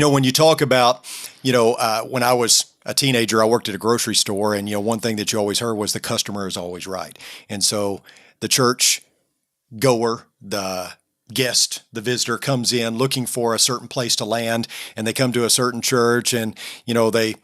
When you talk about, when I was a teenager, I worked at a grocery store, and one thing that you always heard was the customer is always right. And so the church goer, the guest, the visitor comes in looking for a certain place to land, and they come to a certain church, and they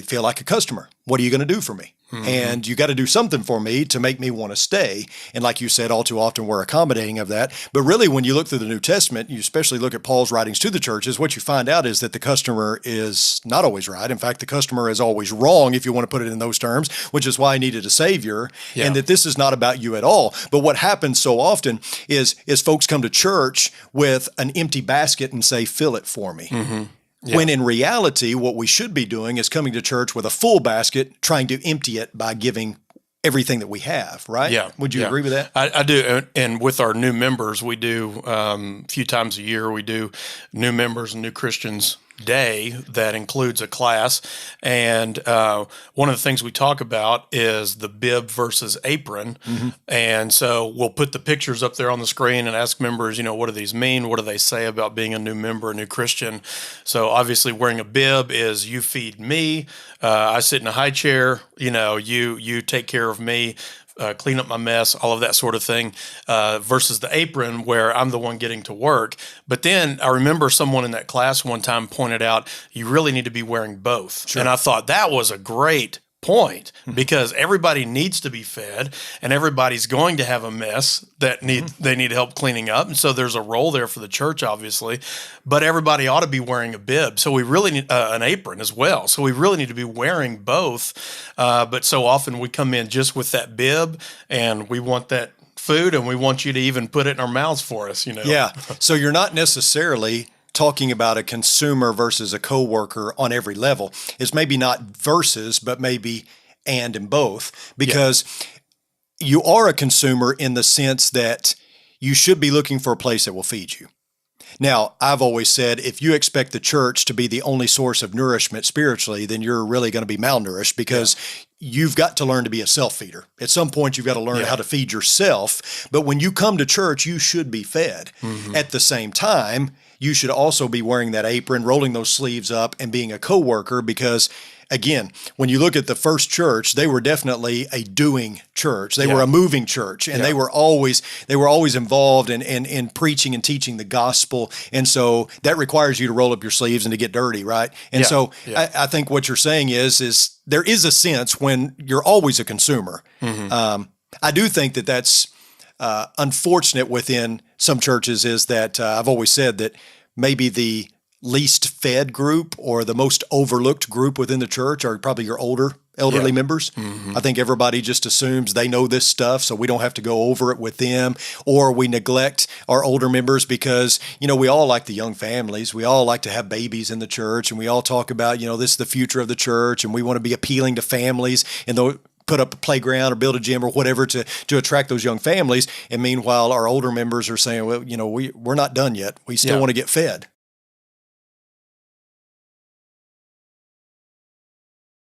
feel like a customer. What are you going to do for me? Mm-hmm. And you got to do something for me to make me want to stay. And like you said, all too often we're accommodating of that. But really, when you look through the New Testament, you especially look at Paul's writings to the churches, what you find out is that the customer is not always right. In fact, the customer is always wrong, if you want to put it in those terms, which is why he needed a savior, and that this is not about you at all. But what happens so often is folks come to church with an empty basket and say, fill it for me. Mm-hmm. Yeah. When in reality, what we should be doing is coming to church with a full basket, trying to empty it by giving everything that we have, right? Yeah. Would you agree with that? I do. And with our new members, we do a few times a year, we do new members and new Christians day that includes a class. And one of the things we talk about is the bib versus apron. Mm-hmm. And so we'll put the pictures up there on the screen and ask members, what do these mean? What do they say about being a new member, a new Christian? So obviously wearing a bib is you feed me. I sit in a high chair, you take care of me. Clean up my mess, all of that sort of thing, versus the apron where I'm the one getting to work. But then I remember someone in that class one time pointed out, you really need to be wearing both. Sure. And I thought that was a great point because everybody needs to be fed and everybody's going to have a mess that they need help cleaning up. And so there's a role there for the church, obviously, but everybody ought to be wearing a bib. So we really need an apron as well. So we really need to be wearing both. But so often we come in just with that bib and we want that food and we want you to even put it in our mouths for us, Yeah. So you're not necessarily talking about a consumer versus a coworker on every level. It's maybe not versus, but maybe and in both, because you are a consumer in the sense that you should be looking for a place that will feed you. Now, I've always said, if you expect the church to be the only source of nourishment spiritually, then you're really going to be malnourished because you've got to learn to be a self-feeder. At some point, you've got to learn how to feed yourself. But when you come to church, you should be fed. Mm-hmm. At the same time, you should also be wearing that apron, rolling those sleeves up, and being a coworker because, again, when you look at the first church, they were definitely a doing church. They were a moving church, and they were always involved in preaching and teaching the gospel. And so that requires you to roll up your sleeves and to get dirty, right? And so I think what you're saying is there is a sense when you're always a consumer. Mm-hmm. I do think that that's unfortunate within some churches is that I've always said that maybe the least fed group or the most overlooked group within the church are probably your elderly members. Mm-hmm. I think everybody just assumes they know this stuff, so we don't have to go over it with them, or we neglect our older members because, we all like the young families. We all like to have babies in the church, and we all talk about, this is the future of the church, and we want to be appealing to families, and put up a playground or build a gym or whatever to attract those young families. And meanwhile, our older members are saying, well, we're not done yet. We still want to get fed.